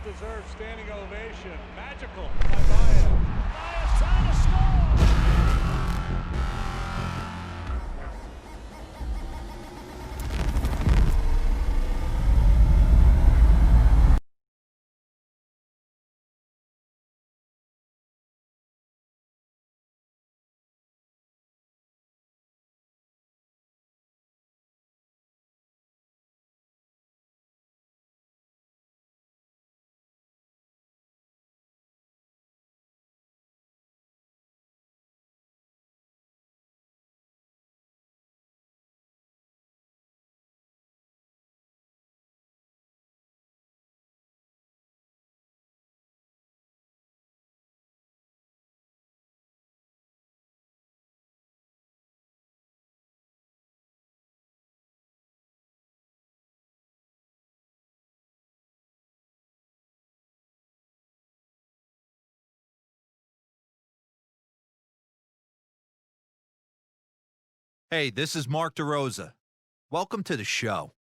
deserved standing ovation. Magical by Baez. Baez trying to score. Hey, this is Mark DeRosa. Welcome to the show.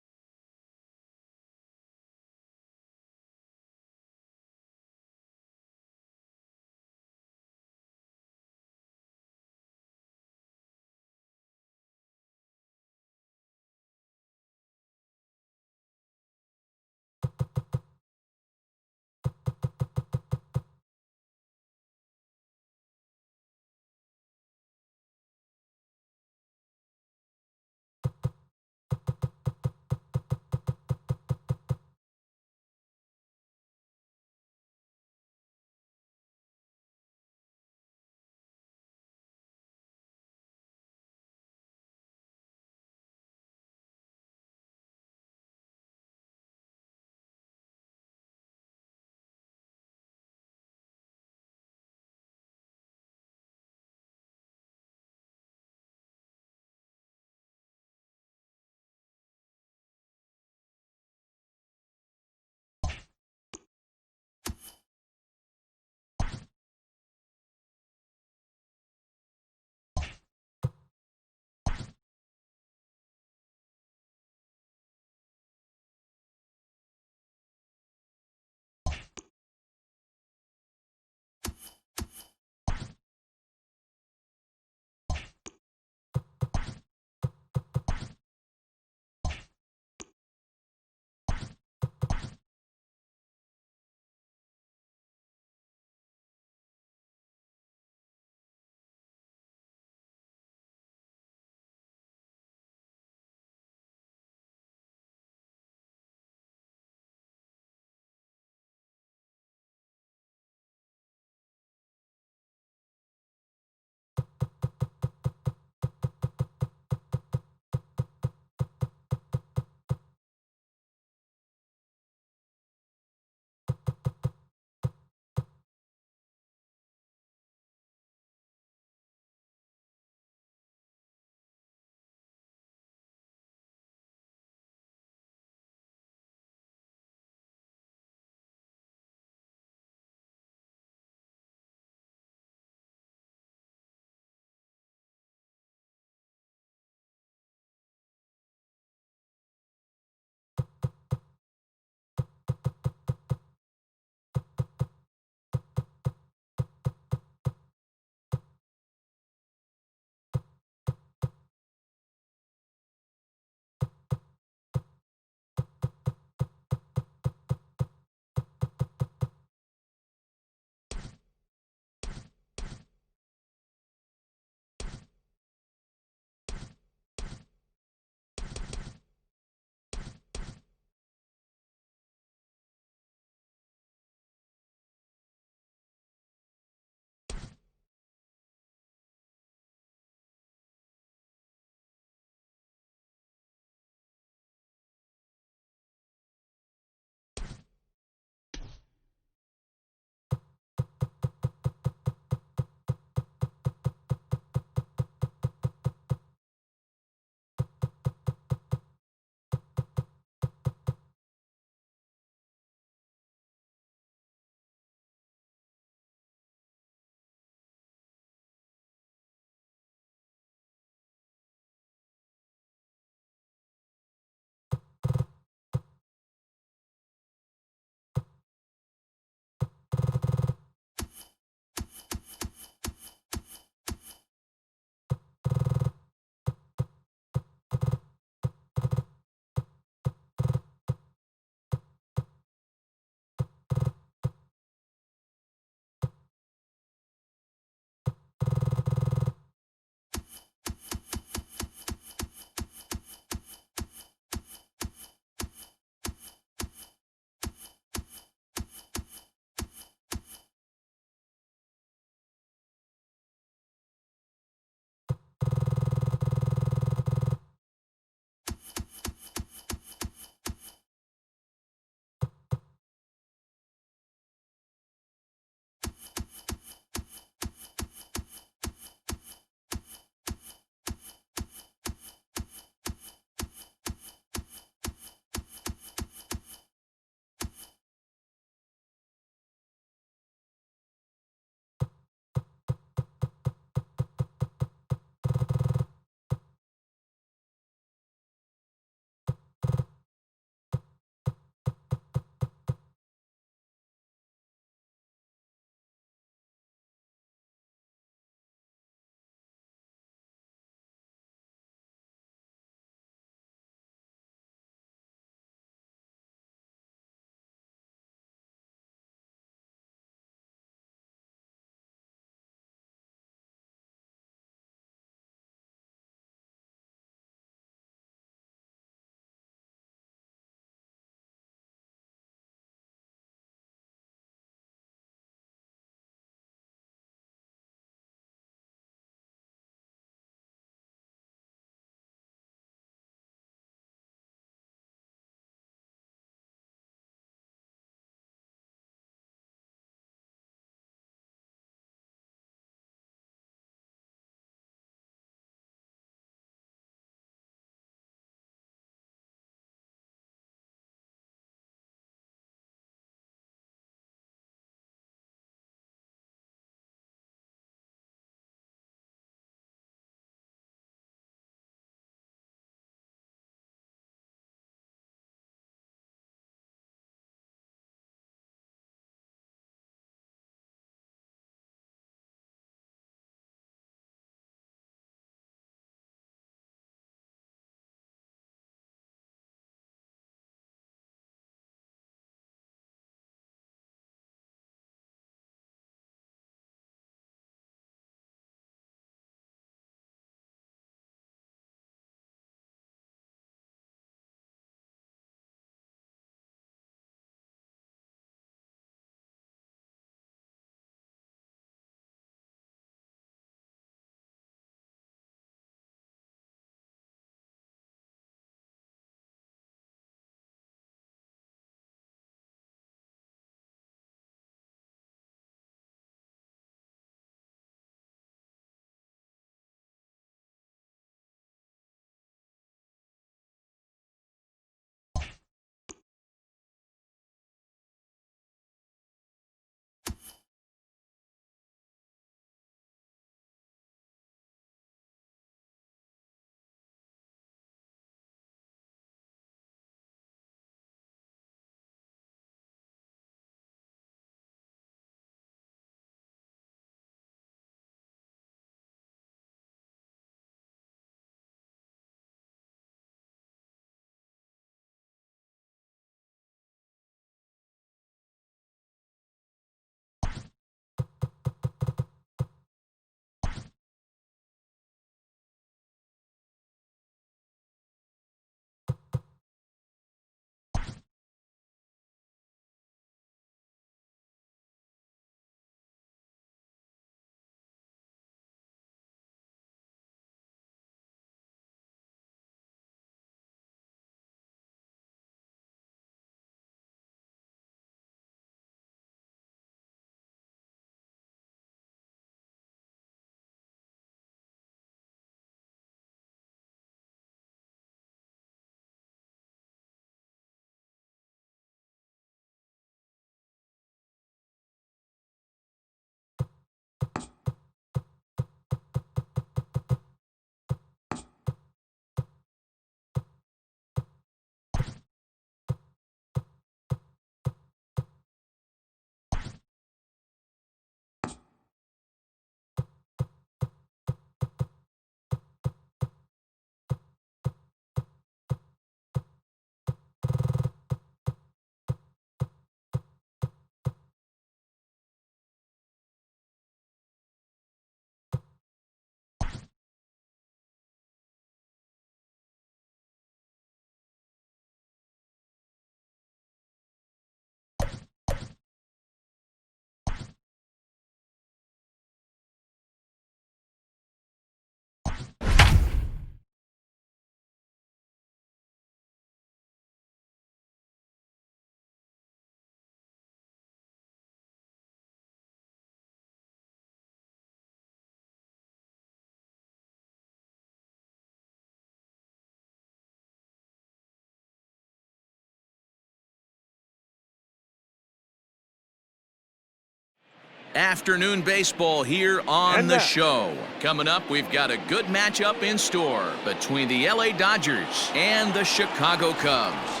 Afternoon baseball here on the show. Coming up, we've got a good matchup in store between the LA Dodgers and the Chicago Cubs.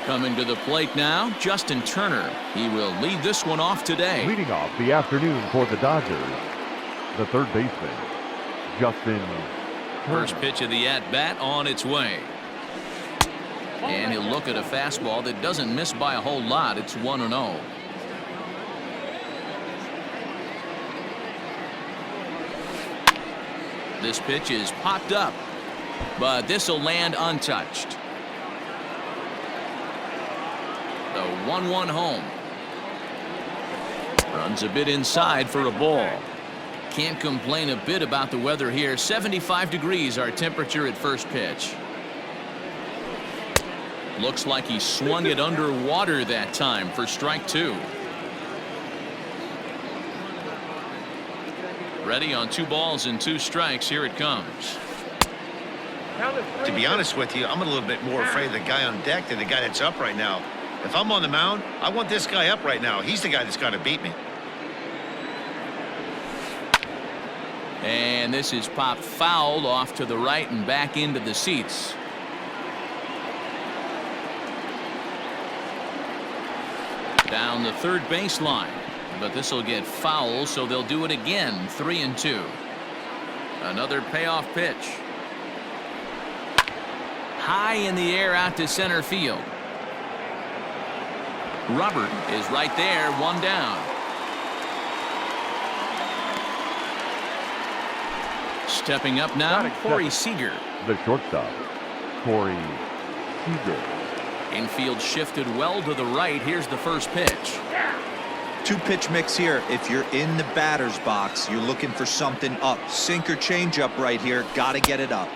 Coming to the plate now, Justin Turner. He will lead this one off today. Leading off the afternoon for the Dodgers, the third baseman, Justin Turner. First pitch of the at-bat on its way. And he'll look at a fastball that doesn't miss by a whole lot. It's 1-0. This pitch is popped up, but this will land untouched. The 1-1 home. Runs a bit inside for a ball. Can't complain a bit about the weather here. 75 degrees our temperature at first pitch. Looks like he swung it underwater that time for strike two. Ready on 2 balls and 2 strikes. Here it comes. To be honest with you, I'm a little bit more afraid of the guy on deck than the guy that's up right now. If I'm on the mound, I want this guy up right now. He's the guy that's got to beat me. And this is popped foul off to the right and back into the seats. Down the third baseline, but this will get foul, so they'll do it again. 3-2. Another payoff pitch. High in the air out to center field. Robert is right there, 1 down. Stepping up now, Corey Seager. The shortstop, Corey Seager. Infield shifted well to the right. Here's the first pitch. 2-pitch mix here. If you're in the batter's box, you're looking for something up. Sinker changeup right here. Got to get it up.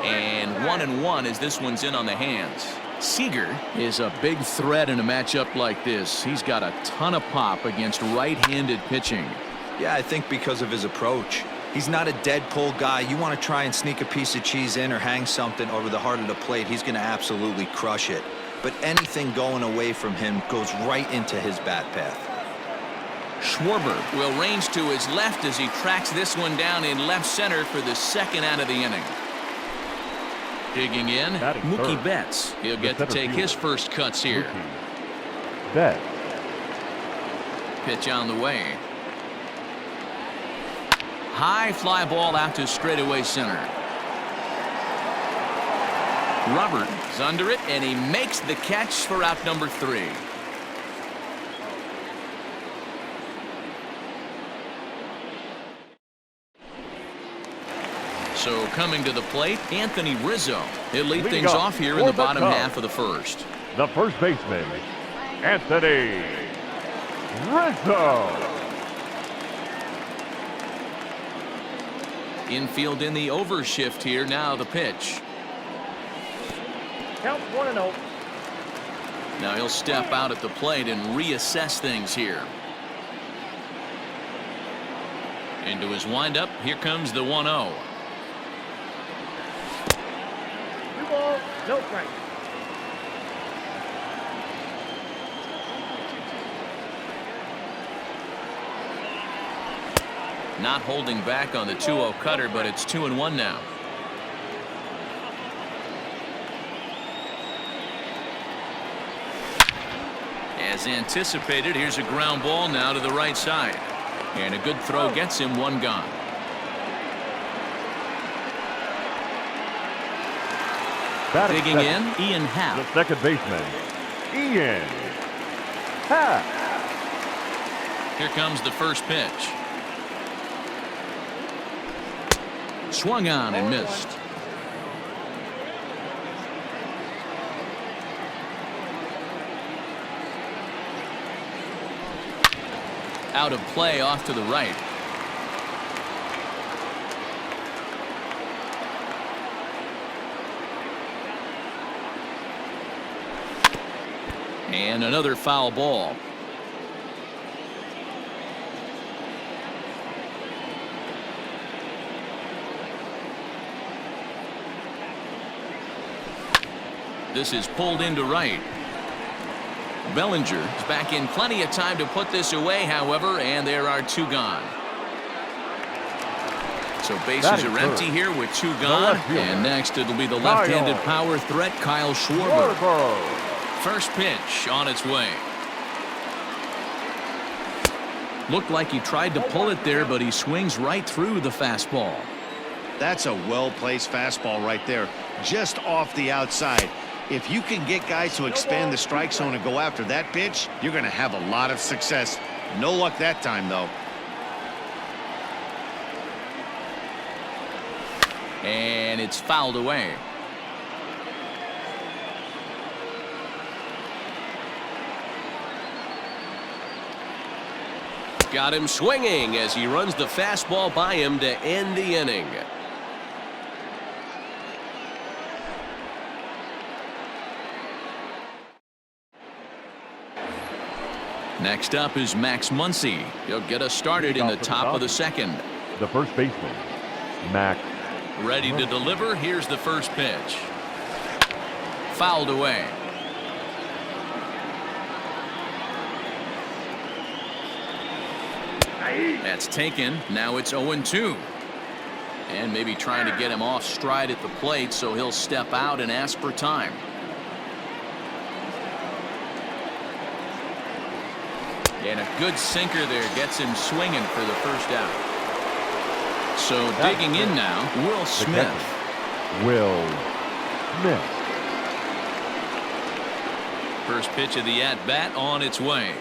And 1-1 as this one's in on the hands. Seager is a big threat in a matchup like this. He's got a ton of pop against right-handed pitching. Yeah, I think because of his approach. He's not a dead pull guy. You want to try and sneak a piece of cheese in or hang something over the heart of the plate, he's going to absolutely crush it. But anything going away from him goes right into his bat path. Schwarber will range to his left as he tracks this one down in left center for the second out of the inning. Digging in, Mookie Betts. He'll get to take his first cuts here. Betts. Pitch on the way. High fly ball out to straightaway center. Robert is under it, and he makes the catch for out number 3. So coming to the plate, Anthony Rizzo. He'll lead things off here in the bottom half of the first. The first baseman, Anthony Rizzo. Infield in the overshift here. Now the pitch. Count 1-0. Now he'll step out at the plate and reassess things here. Into his windup. Here comes the 1-0. 2 balls, no strikes. Not holding back on the 2-0 cutter, but it's 2-1 now. As anticipated, here's a ground ball now to the right side. And a good throw gets him 1 gone. Digging in, Ian Happ. The second baseman, Ian Happ. Here comes the first pitch. Swung on and missed. Out of play off to the right. And another foul ball. This is pulled into right. Bellinger is back in plenty of time to put this away, however, and there are 2 gone. So bases are empty here with 2 gone. And next it'll be the left-handed power threat, Kyle Schwarber. First pitch on its way. Looked like he tried to pull it there, but he swings right through the fastball. That's a well-placed fastball right there, just off the outside. If you can get guys to expand the strike zone and go after that pitch, you're going to have a lot of success. No luck that time, though. And it's fouled away. Got him swinging as he runs the fastball by him to end the inning. Next up is Max Muncy. He'll get us started in the top of the second. The first baseman, Max. Ready to deliver. Here's the first pitch. Fouled away. That's taken. Now it's 0-2. And maybe trying to get him off stride at the plate, so he'll step out and ask for time. And a good sinker there gets him swinging for the first out. So digging in now, Will Smith. Will Smith. First pitch of the at-bat on its way.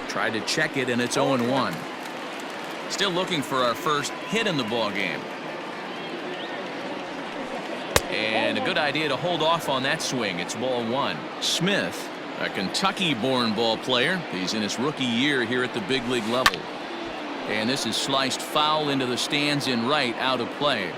Tried to check it, and it's 0-1. Still looking for our first hit in the ball game. And a good idea to hold off on that swing. It's ball 1. Smith, a Kentucky-born ball player. He's in his rookie year here at the big league level. And this is sliced foul into the stands in right, out of play.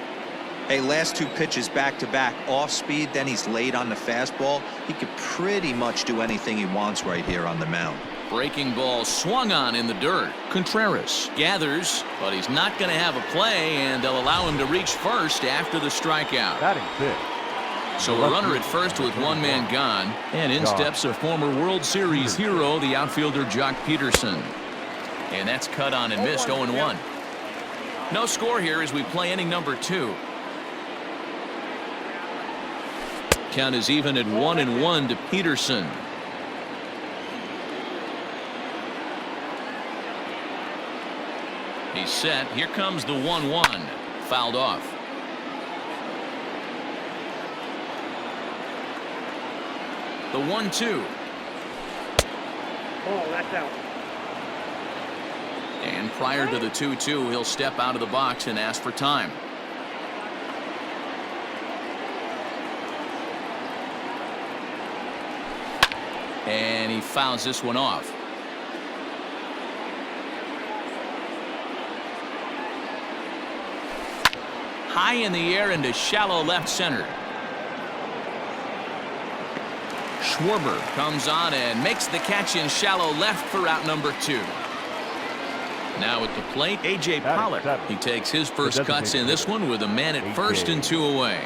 Hey, last 2 pitches back-to-back off speed, then he's late on the fastball. He could pretty much do anything he wants right here on the mound. Breaking ball swung on in the dirt. Contreras gathers, but he's not going to have a play, and they'll allow him to reach first after the strikeout. Batting 6. So a runner at first with 1 man gone, and in steps a former World Series hero, the outfielder Jock Peterson. And that's cut on and missed. 0-1. No score here as we play inning number 2. Count is even at 1-1 to Peterson. He's set. Here comes the 1-1. Fouled off. The 1-2. Oh, that's out. And prior to the 2-2, he'll step out of the box and ask for time. And he fouls this one off. High in the air into shallow left center. Schwarber comes on and makes the catch in shallow left for out number 2. Now at the plate, A.J. Pollock. He takes his first cuts in this one with a man at first and 2 away.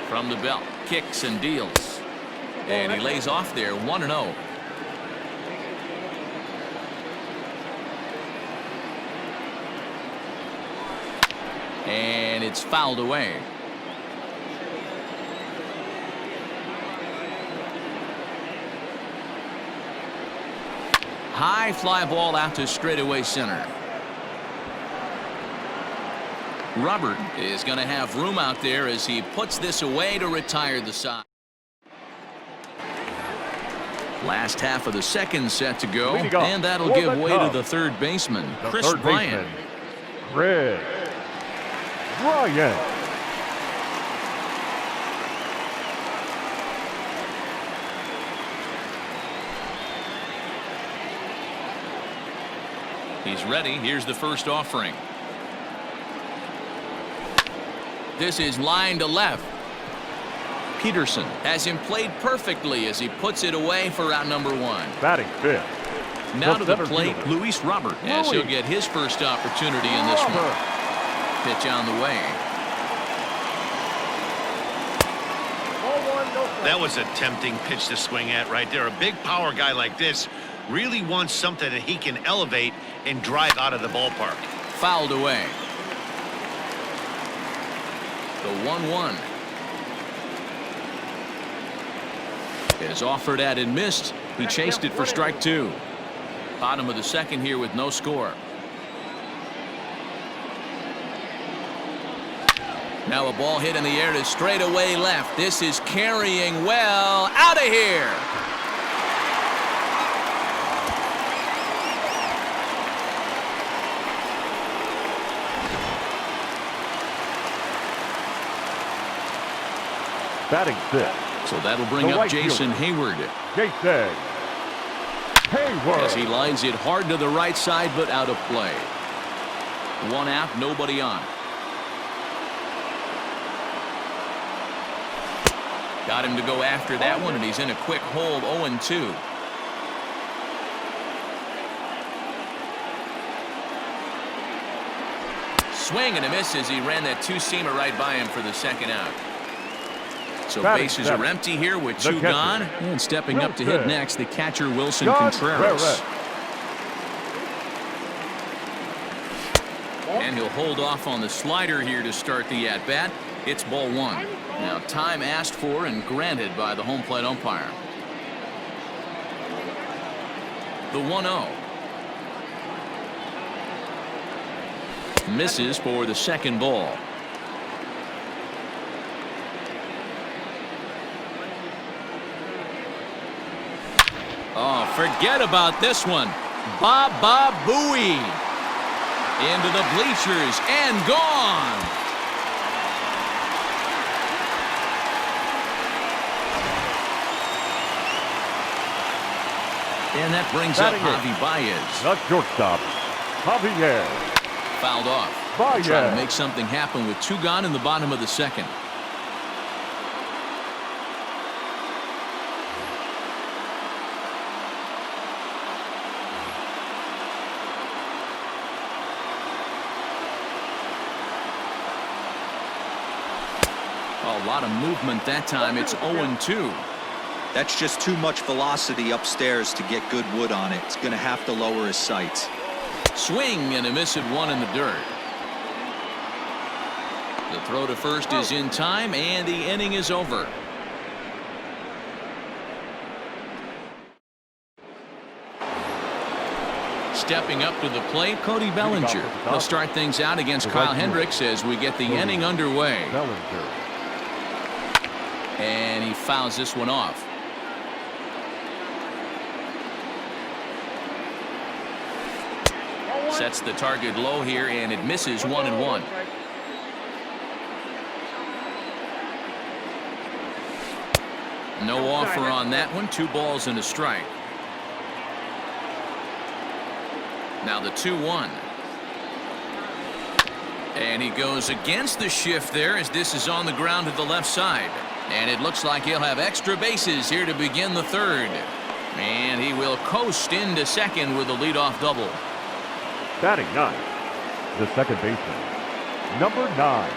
From the belt, kicks and deals. And he lays off there, 1-0. And it's fouled away. High fly ball out to straightaway center. Robert is going to have room out there as he puts this away to retire the side. Last half of the second set to go, and that'll give way to the third baseman, Chris Bryant. Chris Bryant. He's ready. Here's the first offering. This is line to left. Peterson has him played perfectly as he puts it away for out number 1. Batting 5th. Now to the plate, Luis Robert, as he'll get his first opportunity in this one. Pitch on the way. That was a tempting pitch to swing at right there. A big power guy like this really wants something that he can elevate and drive out of the ballpark. Fouled away. The 1-1 is offered at and missed. He chased it for strike 2. Bottom of the second here with no score. Now a ball hit in the air to straightaway left. This is carrying well. Out of here. Batting 6. So that'll bring up Jason Hayward. Jason Hayward. As he lines it hard to the right side, but out of play. 1 out, nobody on. Got him to go after that one, and he's in a quick hole, 0-2. Swing and a miss as he ran that two-seamer right by him for the second out. So bases are empty here with 2 gone. And stepping up to hit next, the catcher Wilson Contreras. And he'll hold off on the slider here to start the at-bat. It's ball 1. Now time asked for and granted by the home plate umpire. The 1-0. Misses for the second ball. Oh, forget about this one. Baba Booey. Into the bleachers and gone. And that brings up Javi Baez. The shortstop, Javier. Fouled off. Baez. Trying to make something happen with 2 gone in the bottom of the second. A lot of movement that time. It's 0-2. That's just too much velocity upstairs to get good wood on it. It's going to have to lower his sights. Swing and a miss at 1 in the dirt. The throw to first is in time, and the inning is over. Stepping up to the plate, Cody Bellinger. He'll start things out against Kyle Hendricks as we get the inning underway. And he fouls this one off. Sets the target low here, and it misses 1-1. No offer on that one. 2 balls and a strike. Now the 2-1. And he goes against the shift there as this is on the ground to the left side. And it looks like he'll have extra bases here to begin the third. And he will coast into second with a leadoff double. Batting 9, the second baseman, number 9.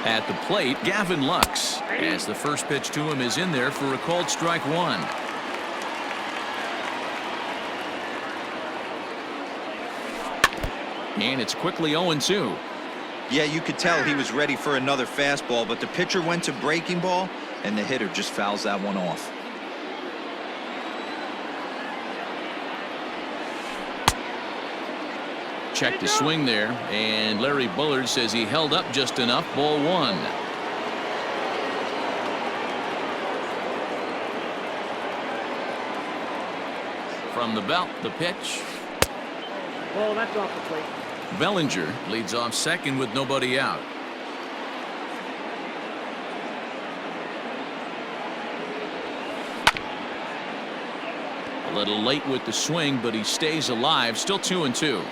At the plate, Gavin Lux, as the first pitch to him is in there for a called strike 1. And it's quickly 0-2. Yeah, you could tell he was ready for another fastball, but the pitcher went to breaking ball, and the hitter just fouls that one off. Check the swing there, and Larry Bullard says he held up just enough. Ball 1. From the belt, the pitch. Well, that's off the plate. Bellinger leads off second with nobody out. A little late with the swing, but he stays alive. Still 2-2.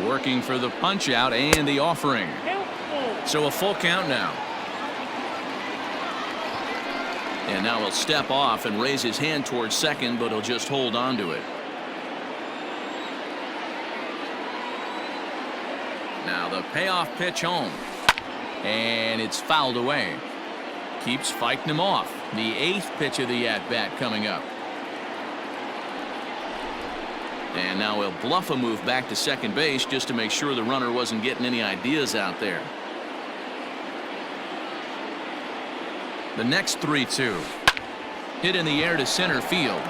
Working for the punch out and the offering. So a full count now. And now he'll step off and raise his hand towards second, but he'll just hold on to it. Now the payoff pitch home. And it's fouled away. Keeps fighting him off. The 8th pitch of the at-bat coming up. And now he'll bluff a move back to second base just to make sure the runner wasn't getting any ideas out there. The next 3-2. Hit in the air to center field.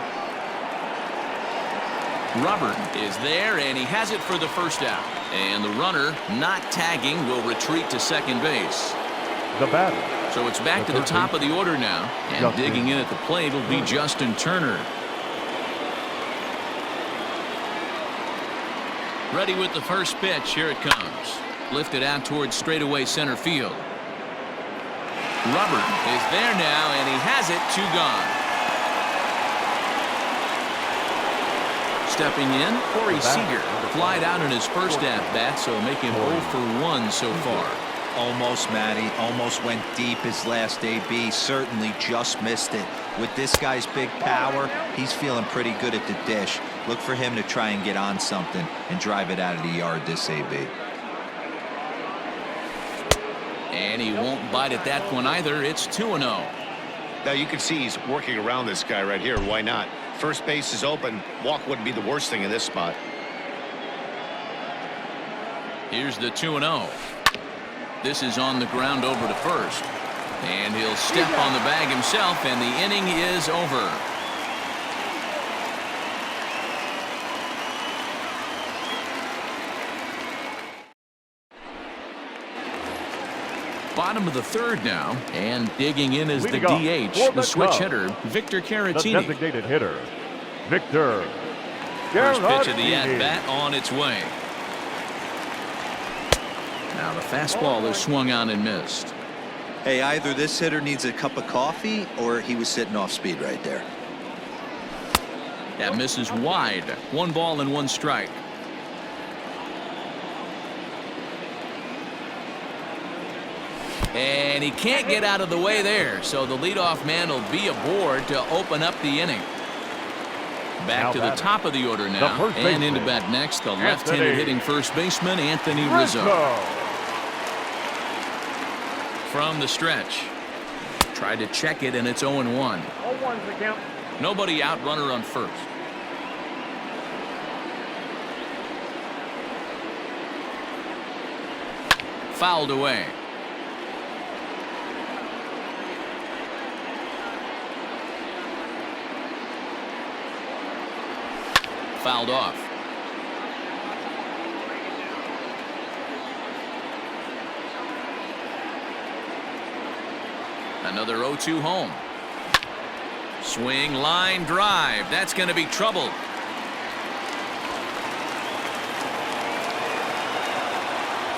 Robert is there, and he has it for the first out. And the runner, not tagging, will retreat to second base. The batter. So it's back to the top of the order now. And digging in at the plate will be Justin Turner. Ready with the first pitch. Here it comes. Lifted out towards straightaway center field. Robert is there now, and he has it. 2 gone. Stepping in, Corey Seager. Flied out in his first at-bat, so making 0 for 1 so far. Almost, Matty. Almost went deep his last AB. Certainly just missed it. With this guy's big power, he's feeling pretty good at the dish. Look for him to try and get on something and drive it out of the yard this AB. And he won't bite at that one either. It's 2-0. Now you can see he's working around this guy right here. Why not? First base is open. Walk wouldn't be the worst thing in this spot. Here's the 2-0. This is on the ground over to first. And he'll step on the bag himself, and the inning is over. Bottom of the third now, and digging in is the DH, the switch hitter, Victor Caratini. The designated hitter, Victor First pitch of the at-bat on its way. Now the fastball is swung on and missed. Hey, either this hitter needs a cup of coffee or he was sitting off speed right there. That misses wide. 1 ball and 1 strike. And he can't get out of the way there, so the leadoff man will be aboard to open up the inning. Back to the top of the order now, and into bat next, the left-handed hitting first baseman, Anthony Rizzo. From the stretch. Tried to check it, and it's 0-1. 0-1's the count. Nobody out, runner on first. Fouled away. Fouled off. Another 0-2 home. Swing, line drive. That's going to be trouble.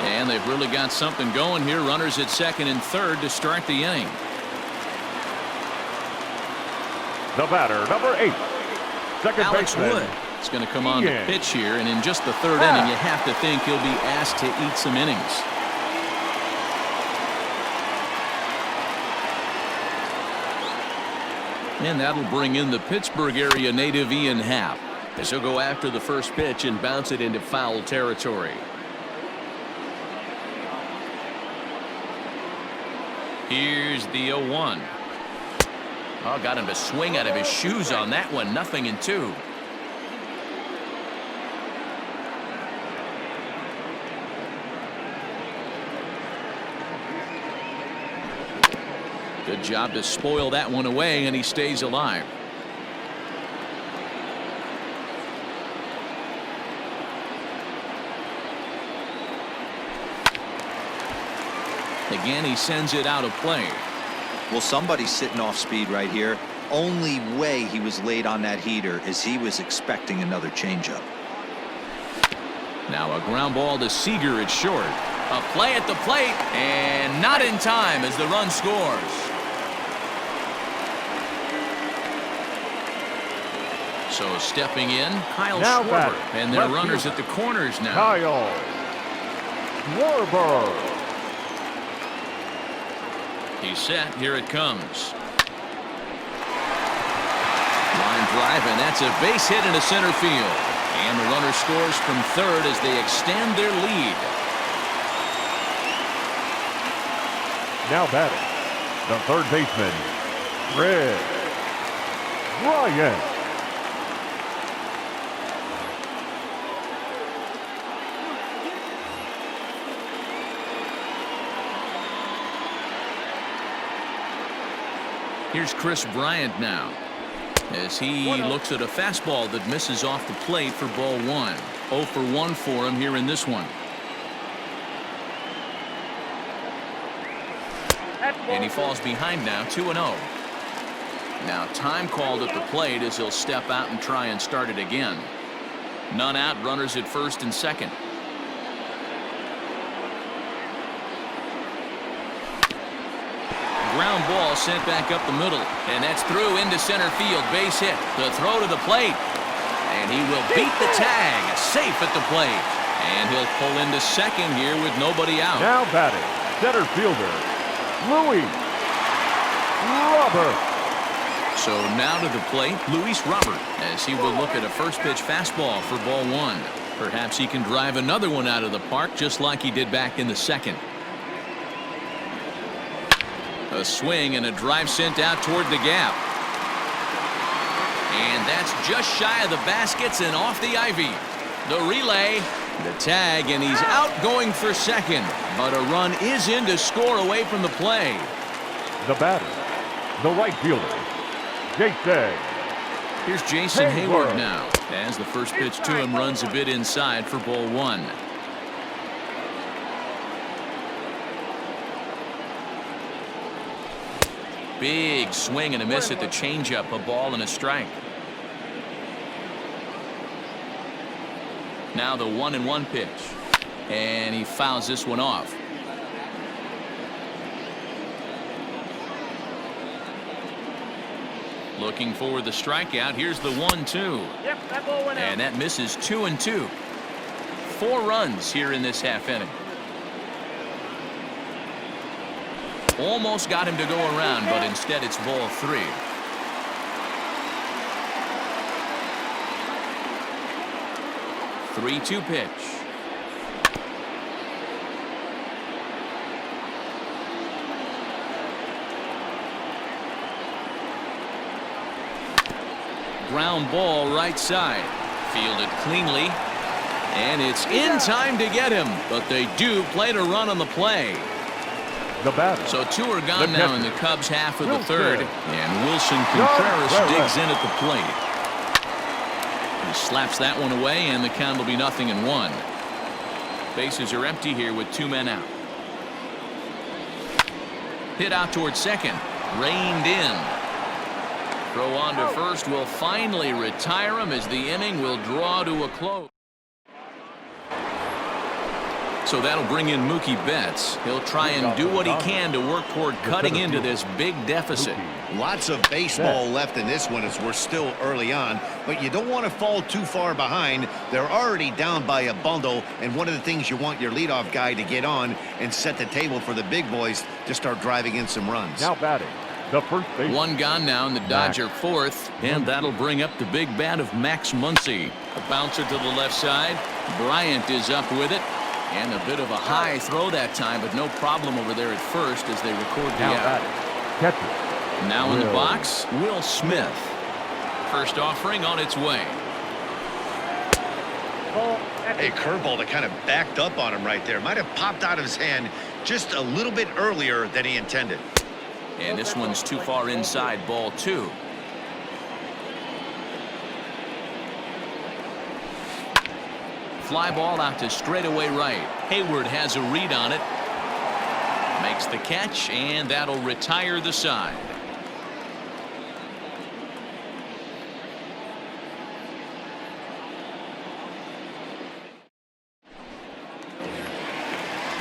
And they've really got something going here. Runners at second and third to start the inning. The batter, number 8, second Alex baseman. Wood is going to come on to pitch here, and in just the third inning, you have to think he'll be asked to eat some innings. And that'll bring in the Pittsburgh area native Ian Happ, as he'll go after the first pitch and bounce it into foul territory. Here's the 0-1. Oh, got him to swing out of his shoes on that one. 0-2. Good job to spoil that one away, and he stays alive. Again, he sends it out of play. Well, somebody's sitting off speed right here. Only way he was late on that heater is he was expecting another changeup. Now a ground ball to Seager at short. A play at the plate, and not in time as the run scores. So stepping in, Kyle Schwarber, and their runners at the corners now. Kyle Schwarber. He's set. Here it comes. Line drive, and that's a base hit into center field. And the runner scores from third as they extend their lead. Now batting, the third baseman, Kris Bryant. Here's Kris Bryant now, as he looks at a fastball that misses off the plate for ball one. 0 for 1 for him here in this one. And he falls behind now, 2-0. Now time called at the plate as he'll step out and try and start it again. None out, runners at first and second. Ground ball sent back up the middle, and that's through into center field. Base hit. The throw to the plate, and he will beat the tag. Safe at the plate, and he'll pull into second here with nobody out. Now batting, center fielder, Luis Robert. So now to the plate, Luis Robert, as he will look at a first pitch fastball for ball one. Perhaps he can drive another one out of the park just like he did back in the second. A swing and a drive sent out toward the gap. And that's just shy of the baskets and off the ivy. The relay, the tag, and he's out going for second. But a run is in to score away from the play. The batter, the right fielder, Jason. Here's Jason Heyward now, as the first pitch to him runs a bit inside for ball one. Big swing and a miss at the changeup, a ball and a strike. Now the 1-1 pitch, and he fouls this one off. Looking for the strikeout. Here's the 1-2. Yep, that ball went out. And that misses 2-2. 4 runs here in this half inning. Almost got him to go around, but instead it's ball 3. The 3-2 pitch. Ground ball right side. Fielded cleanly. And it's in time to get him, but they do play to run on the play. The batter. So 2 are gone now in the Cubs half of the third, and Wilson Contreras digs in at the plate. He slaps that one away, and the count will be 0-1. Bases are empty here with 2 men out. Hit out towards second, reined in. Throw on to first will finally retire him as the inning will draw to a close. So that'll bring in Mookie Betts. He'll try and do what he can to work toward cutting into this big deficit. Lots of baseball left in this one as we're still early on, but you don't want to fall too far behind. They're already down by a bundle, and one of the things you want your leadoff guy to get on and set the table for the big boys to start driving in some runs. Now batting, the first base. 1 gone now in the Dodger fourth, and that'll bring up the big bat of Max Muncy. A bouncer to the left side. Bryant is up with it. And a bit of a high throw that time, but no problem over there at first as they record the out. Catcher. Now in the box, Will Smith. First offering on its way. A curveball that kind of backed up on him right there. Might have popped out of his hand just a little bit earlier than he intended. And this one's too far inside, ball 2. Fly ball out to straightaway right. Heyward has a read on it. Makes the catch, and that'll retire the side.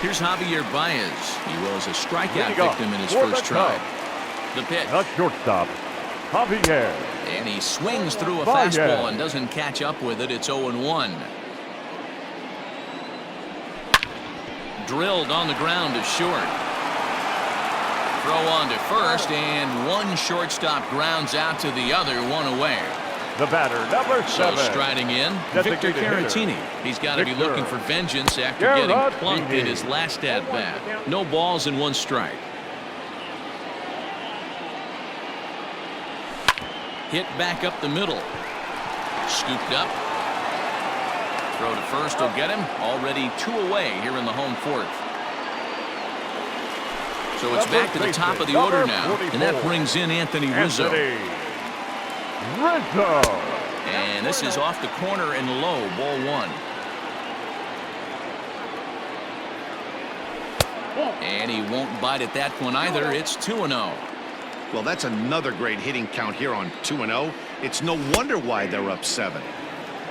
Here's Javier Baez. He was a strikeout victim in his first try. The pitch. The shortstop, Javier. And he swings through a fastball and doesn't catch up with it. It's 0-1. Drilled on the ground to short. Throw on to first, and one shortstop grounds out to the other, 1 away. The batter, number 7. So striding in, Victor Caratini. He's got to be looking for vengeance after getting plunked in his last at-bat. No balls and 1 strike. Hit back up the middle. Scooped up. Throw to first will get him. Already 2 away here in the home fourth. So it's back to the top of the order now. And that brings in Anthony Rizzo. And this is off the corner and low, ball 1. And he won't bite at that one either. It's 2-0. Well, that's another great hitting count here on 2-0. It's no wonder why they're up 7.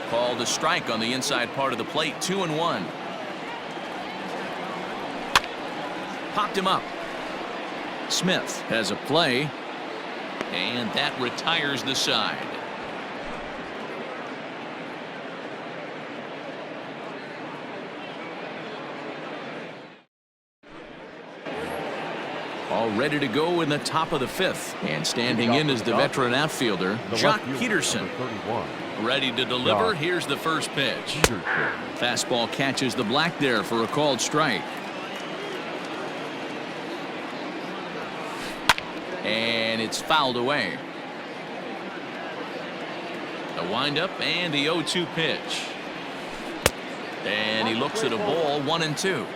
Called a strike on the inside part of the plate. 2-1. Popped him up. Smith has a play. And that retires the side. All ready to go in the top of the 5th. And standing in is the veteran outfielder, Jock Peterson. Ready to deliver. Here's the first pitch. Fastball catches the black there for a called strike. And it's fouled away. The windup and the 0-2 pitch. And he looks at a ball, 1-2.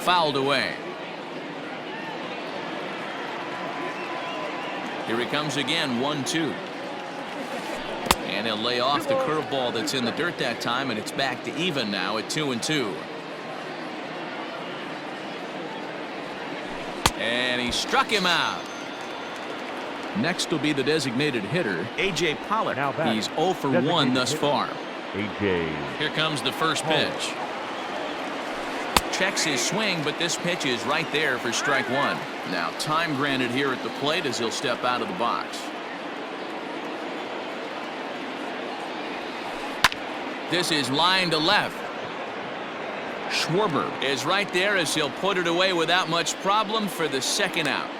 Fouled away. Here he comes again, 1-2. And he'll lay off the curveball that's in the dirt that time, and it's back to even now at 2-2. And he struck him out. Next will be the designated hitter, A.J. Pollock. He's 0 for 1 thus far. A.J. Here comes the first pitch. Checks his swing, but this pitch is right there for strike 1. Now time granted here at the plate as he'll step out of the box. This is line to left. Schwarber is right there as he'll put it away without much problem for the second out.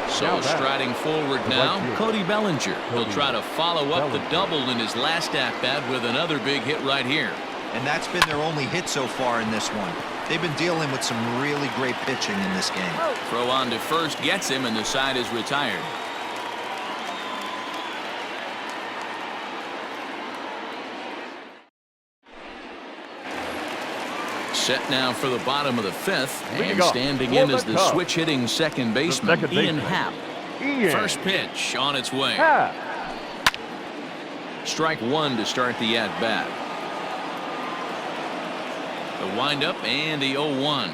So striding forward now, Cody Bellinger. He'll try to follow up the double in his last at-bat with another big hit right here. And that's been their only hit so far in this one. They've been dealing with some really great pitching in this game. Throw on to first gets him, and the side is retired. Set now for the bottom of the 5th, and standing in is the switch-hitting second baseman, Ian Happ. First pitch on its way. Strike 1 to start the at-bat. The windup and the 0-1.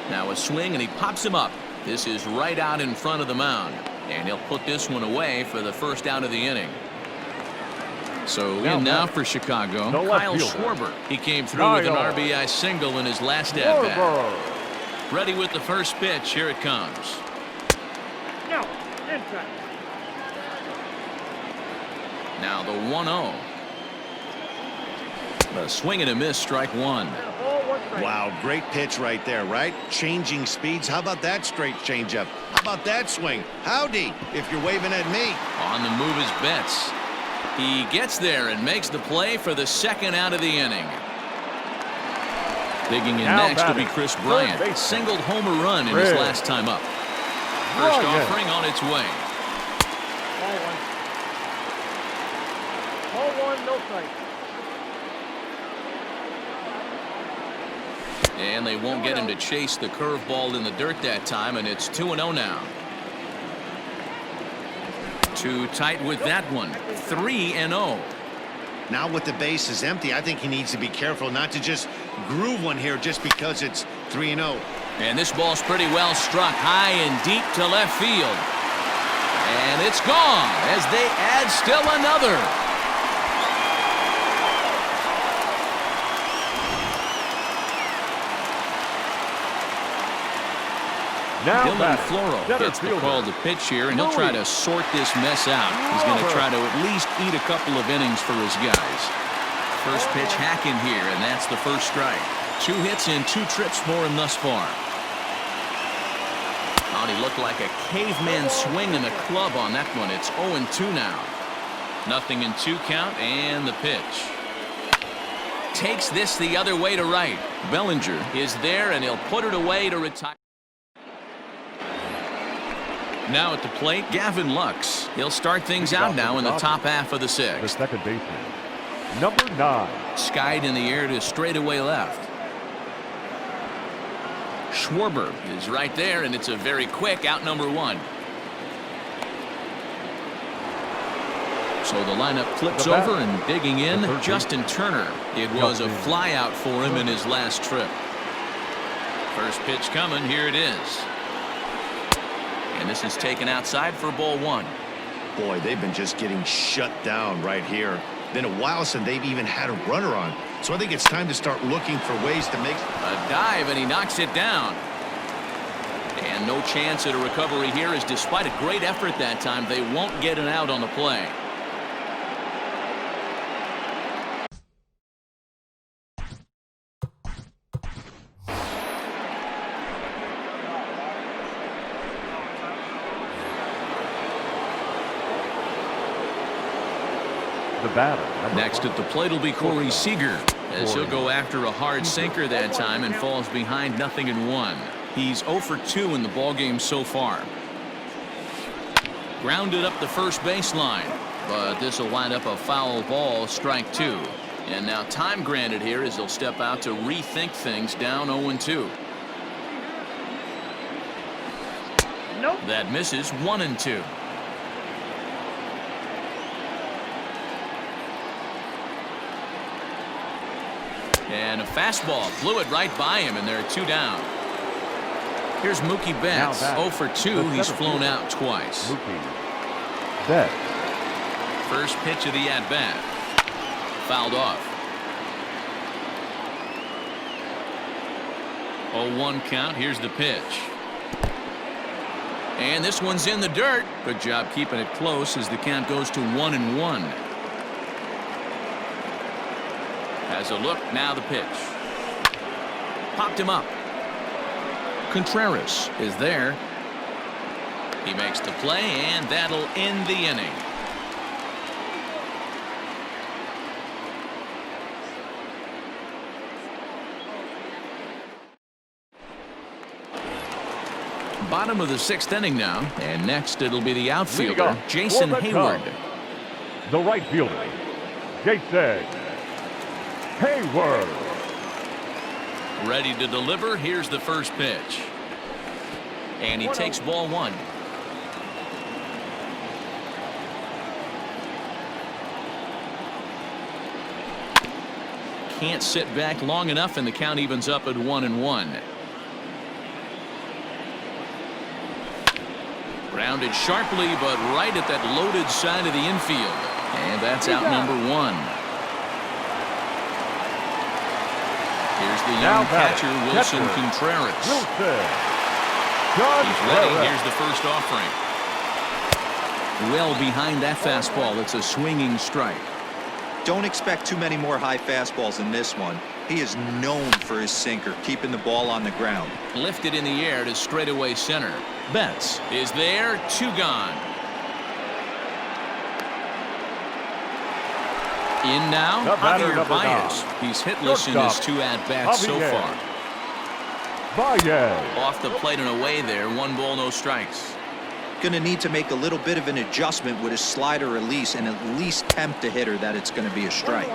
Now a swing, and he pops him up. This is right out in front of the mound, and he'll put this one away for the first out of the inning. So in now for Chicago, Kyle Schwarber. He came through with an RBI single in his last at-bat. Ready with the first pitch. Here it comes. No, inside. Now the 1-0. A swing and a miss, strike 1. Wow, great pitch right there, right? Changing speeds. How about that straight changeup? How about that swing? Howdy, if you're waving at me. On the move is Betts. He gets there and makes the play for the second out of the inning. Digging in next will be Chris Bryant. Singled homer run in his last time up. First offering on its way. Ball 1, no strike. And they won't get him to chase the curveball in the dirt that time, and it's 2-0 now. Too tight with that one. 3-0. Now with the base is empty, I think he needs to be careful not to just groove one here just because it's 3-0. And this ball's pretty well struck high and deep to left field. And it's gone as they add still another. Dylan Floro gets the call to pitch here, and he'll try to sort this mess out. He's going to try to at least eat a couple of innings for his guys. First pitch hacking here, and that's the first strike. 2 hits and 2 trips for him thus far. Oh, he looked like a caveman swinging the club on that one. It's 0-2 now. 0-2 count, and the pitch. Takes this the other way to right. Bellinger is there, and he'll put it away to retire. Now at the plate, Gavin Lux. He'll start things out now in the top half of the The sixth. second baseman, number 9. Skied in the air to straightaway left. Schwarber is right there, and it's a very quick out number 1. So the lineup flips over, and digging in, Justin Turner. It was a flyout for him in his last trip. First pitch coming. Here it is. And this is taken outside for ball 1. Boy, they've been just getting shut down right here. Been a while since they've even had a runner on. So I think it's time to start looking for ways to make A dive, and he knocks it down. And no chance at a recovery here, as despite a great effort that time, they won't get an out on the play. The batter. Next at the plate will be Corey Seager, as he'll go after a hard sinker that time and falls behind 0-1. He's 0 for 2 in the ballgame so far. Grounded up the first baseline, but this will wind up a foul ball, strike 2. And now time granted here as they'll step out to rethink things, down 0-2. Nope. That misses. 1-2. And a fastball blew it right by him, and there are 2 down. Here's Mookie Betts. 0 for 2. He's flown out twice. Mookie Betts. First pitch of the at-bat. Fouled off. 0-1 count. Here's the pitch. And this one's in the dirt. Good job keeping it close as the count goes to 1-1. Has a look, now the pitch. Popped him up. Contreras is there. He makes the play, and that'll end the inning. Bottom of the 6th inning now, and next it'll be the outfielder, Jason Hayward. The right fielder, Jason Hayward. Ready to deliver. Here's the first pitch. And he takes ball 1. Can't sit back long enough, and the count evens up at 1-1. Grounded sharply, but right at that loaded side of the infield. And that's out number 1. Here's the young catcher, Wilson Contreras. He's ready. Here's the first offering. Well behind that fastball. It's a swinging strike. Don't expect too many more high fastballs in this one. He is known for his sinker, keeping the ball on the ground. Lifted in the air to straightaway center. Betts is there. 2 gone. In now, Javier Baez. He's hitless in his 2 at-bats so far. Baez. Off the plate and away there. 1 ball, no strikes. Going to need to make a little bit of an adjustment with his slider release and at least tempt the hitter that it's going to be a strike.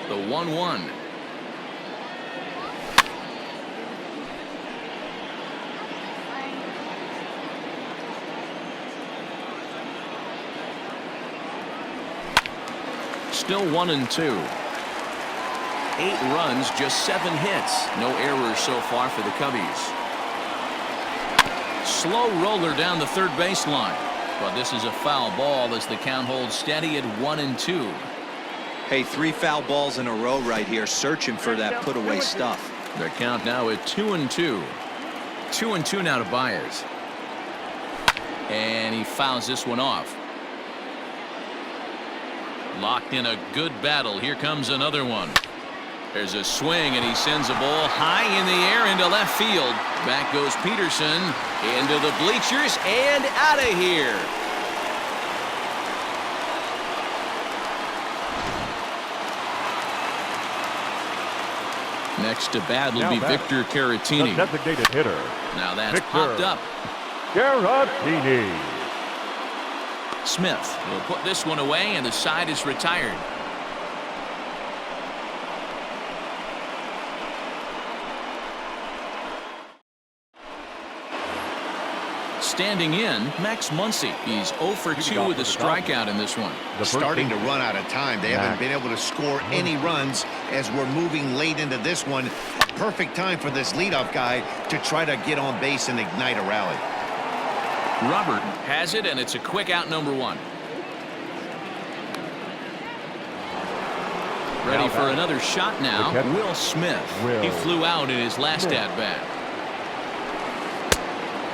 The 1-1. Still 1-2. 8 runs, just 7 hits. No errors so far for the Cubbies. Slow roller down the third baseline. But this is a foul ball as the count holds steady at 1-2. Hey, 3 foul balls in a row right here, searching for that put-away stuff. Their count now at 2-2. 2-2 now to Baez. And he fouls this one off. Locked in a good battle. Here comes another one. There's a swing, and he sends a ball high in the air into left field. Back goes Peterson into the bleachers and out of here. Next to bat will be batting, Victor the Caratini. designated hitter, Now that's Victor popped up. Caratini. Smith will put this one away, and the side is retired. Standing in, Max Muncy. He's 0 for 2 with a strikeout in this one. Starting to run out of time. They haven't been able to score any runs as we're moving late into this one. A perfect time for this leadoff guy to try to get on base and ignite a rally. Robert has it, and it's a quick out, number 1. Ready for another shot now. Will Smith. He flew out in his last at-bat.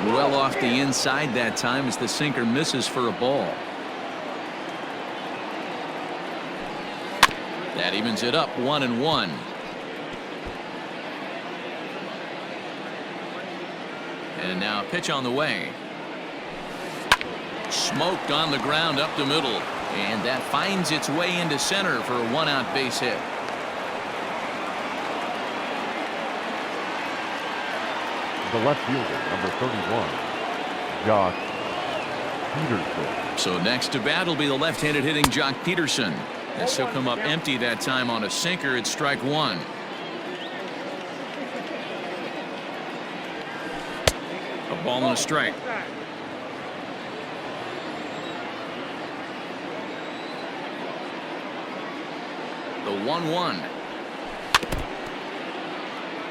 Well off the inside that time as the sinker misses for a ball. That evens it up 1-1. And now a pitch on the way. Smoked on the ground up the middle. And that finds its way into center for a 1-out base hit. The left fielder, number 31, Jock Peterson. So next to bat will be the left-handed hitting Jock Peterson. As he'll come up empty that time on a sinker at strike 1. A ball and a strike. The 1-1.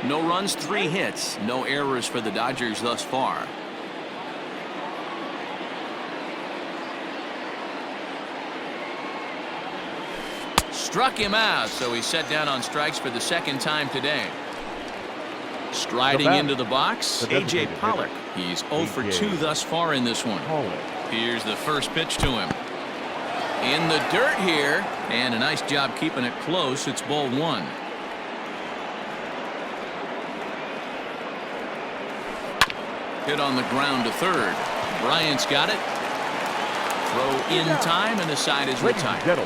No runs, 3 hits. No errors for the Dodgers thus far. Struck him out, so he's set down on strikes for the second time today. Striding into the box, A.J. Pollock. He's 0 for 2 thus far in this one. Here's the first pitch to him. In the dirt here, and a nice job keeping it close. It's ball 1. Hit on the ground to third. Bryant's got it. Throw in time, and the side is retired.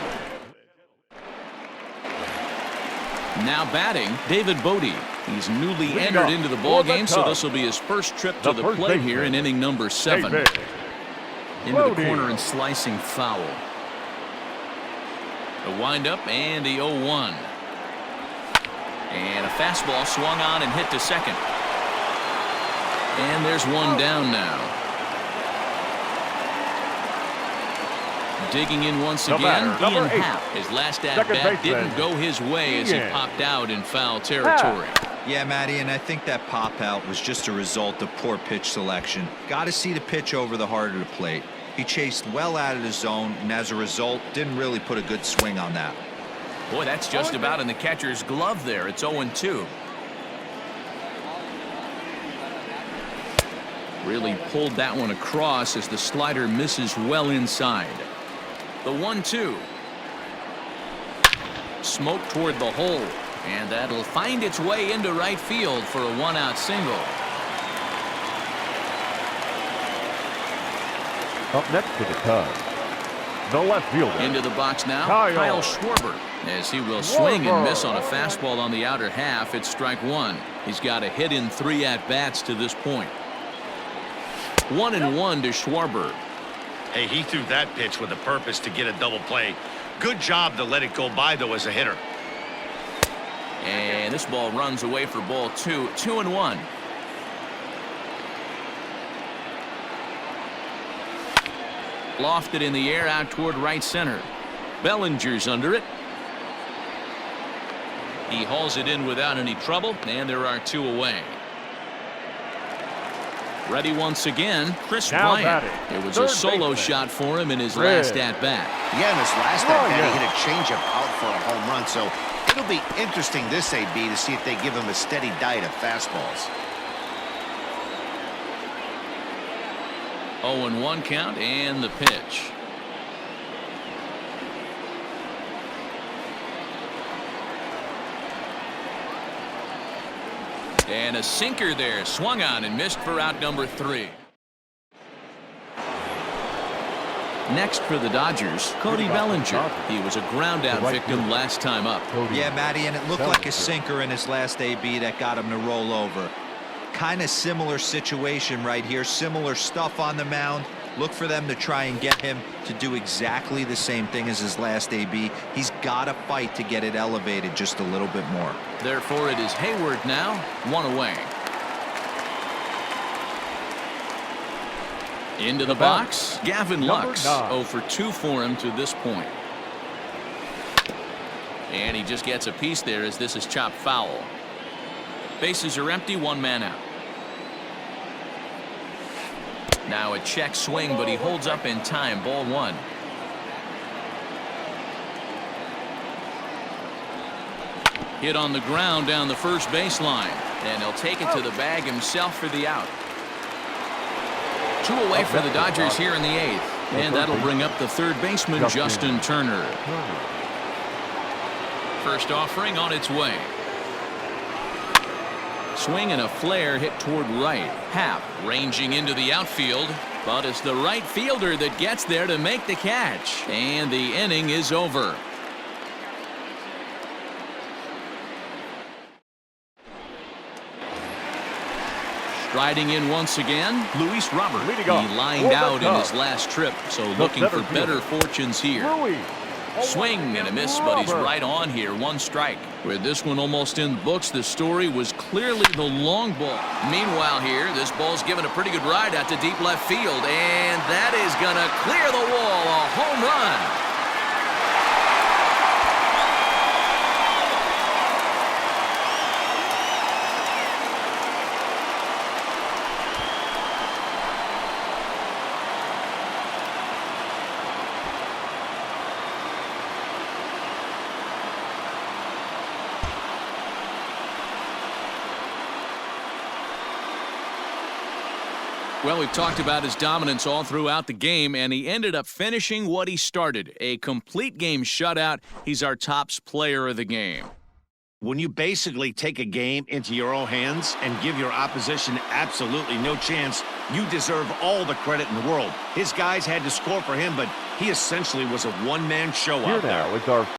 Now batting, David Bodie. He's newly entered into the ball game, so this will be his first trip to the plate here in inning number 7. Into the corner and slicing foul. The windup and the 0-1. And a fastball swung on and hit to second. And there's one down now. Digging in once again, Ian Happ. His last at-bat didn't go his way as he popped out in foul territory. Yeah, Matty, and I think that pop-out was just a result of poor pitch selection. Got to see the pitch over the heart of the plate. He chased well out of the zone, and as a result, didn't really put a good swing on that. Boy, that's just about in the catcher's glove there. It's 0-2. Really pulled that one across as the slider misses well inside. The 1-2. Smoke toward the hole, and that'll find its way into right field for a 1-out single. Up next for the Cubs, the left fielder. Into the box now, Kyle Schwarber. As he will swing and miss on a fastball on the outer half. It's strike 1. He's got a hit in 3 at-bats to this point. 1-1 to Schwarber. Hey, he threw that pitch with a purpose to get a double play. Good job to let it go by, though, as a hitter. And this ball runs away for ball 2. 2-1. Lofted in the air out toward right center. Bellinger's under it. He hauls it in without any trouble, and there are 2 away. Ready once again, Chris Bryant. It was a solo shot for him in his last at-bat. Yeah, in his last at-bat, he hit a changeup out for a home run, so it'll be interesting this AB to see if they give him a steady diet of fastballs. 0-1 count and the pitch. And a sinker there, swung on and missed for out number 3. Next for the Dodgers, Cody Bellinger. He was a ground-out victim last time up. Yeah, Matty, and it looked like a sinker in his last AB that got him to roll over. Kind of similar situation right here. Similar stuff on the mound. Look for them to try and get him to do exactly the same thing as his last AB. He's got to fight to get it elevated just a little bit more. Therefore, it is Hayward now, 1 away. Into the box, Gavin Lux. 0 for 2 for him to this point. And he just gets a piece there as this is chopped foul. Bases are empty, 1 man out. Now a check swing, but he holds up in time. Ball 1. Hit on the ground down the first baseline. And he'll take it to the bag himself for the out. 2 away for the Dodgers here in the 8th. And that'll bring up the third baseman, Justin Turner. First offering on its way. Swing and a flare hit toward right. Happ ranging into the outfield, but it's the right fielder that gets there to make the catch. And the inning is over. Striding in once again, Luis Robert. He lined out in his last trip, so looking for better fortunes here. Swing and a miss, but he's right on here. 1 strike. With this one almost in the books, the story was clearly the long ball. Meanwhile here, this ball's given a pretty good ride out to deep left field, and that is going to clear the wall. A home run. Well, we've talked about his dominance all throughout the game, and he ended up finishing what he started. A complete game shutout. He's our top player of the game. When you basically take a game into your own hands and give your opposition absolutely no chance, you deserve all the credit in the world. His guys had to score for him, but he essentially was a one-man show out there. Here now is our